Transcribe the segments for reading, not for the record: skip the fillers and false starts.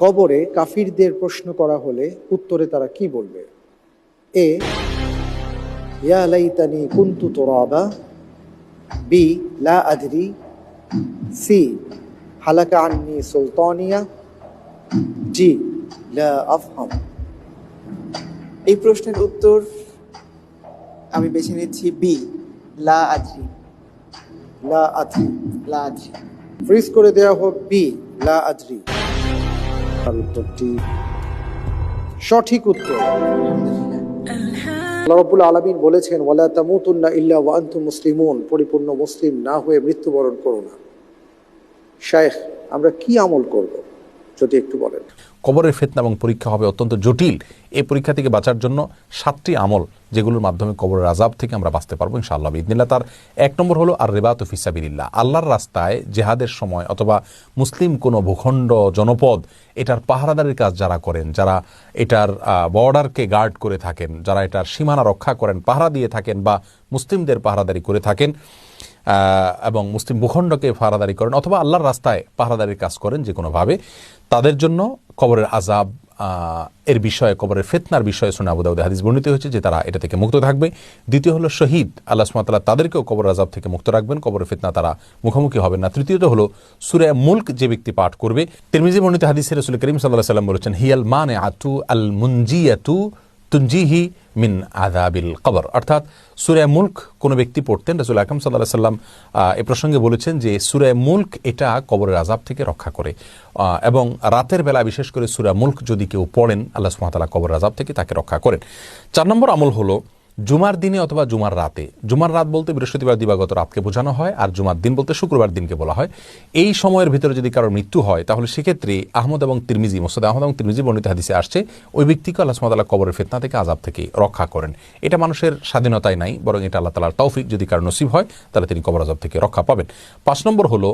কবরে কাফিরদের প্রশ্ন করা হলে উত্তরে তারা কি বলবে? এ, ইয়া লাইতানি কুনতু তুরাবা, বি, লা আদরি, সি, হালাকা আন্নি সুলতানিয়া, জি, লা আফহাম। এই প্রশ্নের উত্তর আমি বেছে নিচ্ছি বি, লা আদরি। লা আদরি। লা আদরি। ফ্রিজ করে দেওয়া হোক বি, লা আদরি। আর উত্তরটি সঠিক উত্তর। আল্লাহ রাব্বুল আলামিন বলেছেন, ওয়ালা তামুতুন্না ইল্লা ওয়া আনতুম মুসলিমুন, পরিপূর্ণ মুসলিম না হয়ে মৃত্যুবরণ করো না। শায়েখ, আমরা কি আমল করব যদি একটু বলেন? কবরের ফিতনা এবং পরীক্ষা হবে অত্যন্ত জটিল। এই পরীক্ষা থেকে বাঁচার জন্য 7টি আমল, যেগুলোর মাধ্যমে কবরের আযাব থেকে আমরা বাঁচতে পারবো ইনশাআল্লাহ বিইذনিল্লাহ। তার 1 নম্বর হলো আর রিবাতু ফি সাবিলিল্লাহ। আল্লাহর রাস্তায় জেহাদের সময় অথবা মুসলিম কোনো ভূখণ্ড, জনপদ, এটার পাহারাদারির কাজ যারা করেন, যারা এটার বর্ডারকে গার্ড করে থাকেন, যারা এটার সীমানা রক্ষা করেন, পাহারা দিয়ে থাকেন বা মুসলিমদের পাহারাদারি করে থাকেন এবং মুসলিম ভূখণ্ডকে পাহারাদারি করেন অথবা আল্লাহর রাস্তায় পাহারাদারির কাজ করেন যে কোনোভাবে, তাদের জন্য কবরের আযাব এর বিষয়ে, কবরের ফিতনার বিষয়ে সুনান আবু দাউদে হাদিস বর্ণিত হয়েছে যে তারা এটা থেকে মুক্ত থাকবে। দ্বিতীয় হলো শহীদ, আল্লাহ সুবহানাহু ওয়া তাআলা তাদেরকেও কবরের আযাব থেকে মুক্ত রাখবেন, কবরের ফিতনা তারা মুখোমুখি হবেন না। তৃতীয়ত হলো সূরা মুলক যে ব্যক্তি পাঠ করবে। তিরমিজি বর্ণিত হাদিসে রাসূল করিম সাল্লাল্লাহু আলাইহি ওয়াসাল্লাম বলেছেন, হিয়াল মানিআতু আল মুনজিয়াতু তুনজিহি মিন আযাবিল কবর। অর্থাৎ সূরা মুলক কোন ব্যক্তি পড়তেন, রাসূল আকরাম সাল্লাল্লাহু আলাইহি ওয়াসাল্লাম এই প্রসঙ্গে বলেছেন যে সূরা মুলক এটা কবরের আযাব থেকে রক্ষা করে এবং রাতের বেলা বিশেষ করে সূরা মুলক যদি কেউ পড়েন, আল্লাহ সুবহানাহু ওয়া তাআলা কবরের আযাব থেকে তাকে রক্ষা করেন। 4 নম্বর আমল হলো জুমার দিনে অথবা জুমার রাতে, জুমার রাত বলতে বৃহস্পতিবার দিবাগত রাতকে বোঝানো হয়, আর জুমার দিন বলতে শুক্রবার দিনকে বলা হয়। এই সময়ের ভিতরে যদি কারোর মৃত্যু হয়, তাহলে সেক্ষেত্রে আহমদ এবং তিরমিজি, মুসনাদ আহমদ এবং তিরমিজি বর্ণিত হাদিসে আসছে ওই ব্যক্তিকে আল্লাহ সুবহানাহু ওয়া তাআলা কবরের ফিতনা থেকে, আযাব থেকে রক্ষা করেন। এটা মানুষের স্বাধীনতায় নাই, বরং এটা আল্লাহ তাআলার তৌফিক, যদি কারো নসিব হয় তাহলে তিনি কবর আযাব থেকে রক্ষা পাবেন। 5 নম্বর হলো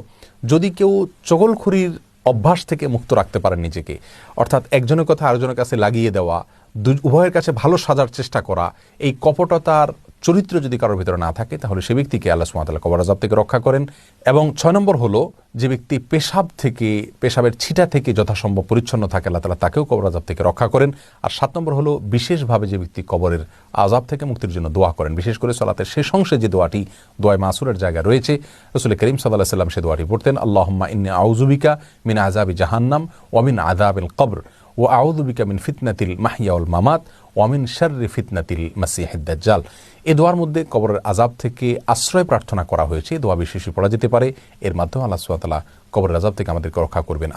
যদি কেউ চগলখুরির অভ্যাস থেকে মুক্ত রাখতে পারেন নিজেকে, অর্থাৎ একজনের কথা আরেকজনের কাছে লাগিয়ে দেওয়া, উভয়ের কাছে ভালো সাজার চেষ্টা করা, এই কপটতার চরিত্র যদি কারোর ভিতরে না থাকে, তাহলে সে ব্যক্তিকে আল্লাহ সুবহানাহু ওয়া তাআলা কবর আযাব থেকে রক্ষা করেন। এবং 6 নম্বর হলো যে ব্যক্তি পেশাবের ছিটা থেকে যথাসম্ভব পরিচ্ছন্ন থাকে, আল্লাহ তাআলা তাকেও কবর আযাব থেকে রক্ষা করেন। আর 7 নম্বর হলো বিশেষভাবে যে ব্যক্তি কবরের আযাব থেকে মুক্তির জন্য দোয়া করেন, বিশেষ করে সালাতের শেষ অংশে যে দোয়াটি দোয়ায়ে মাসুরের জায়গা রয়েছে, রাসূল করিম সাল্লাল্লাহু আলাইহি ওয়াসাল্লাম সে দোয়াটি পড়তেন, আল্লাহুম্মা ইন্নী আউযু বিকা মিন আযাবি জাহান্নাম ওয়া মিন আযাবিল কবর ওয়া আউযু বিকা মিন ফিতনাতিল মাহইয়া ওয়াল মামাত ওয়া মিন শাররি ফিতনাতিল মাসিহিদ দাজ্জাল। এই দোয়ার মধ্যে কবরের আযাব থেকে আশ্রয় প্রার্থনা করা হয়েছে। দোয়া বিশেষই পড়া যেতে পারে, এর মাধ্যমে আল্লাহ সুবহানাহু ওয়া তাআলা কবরের আযাব থেকে আমাদেরকে রক্ষা করবেন।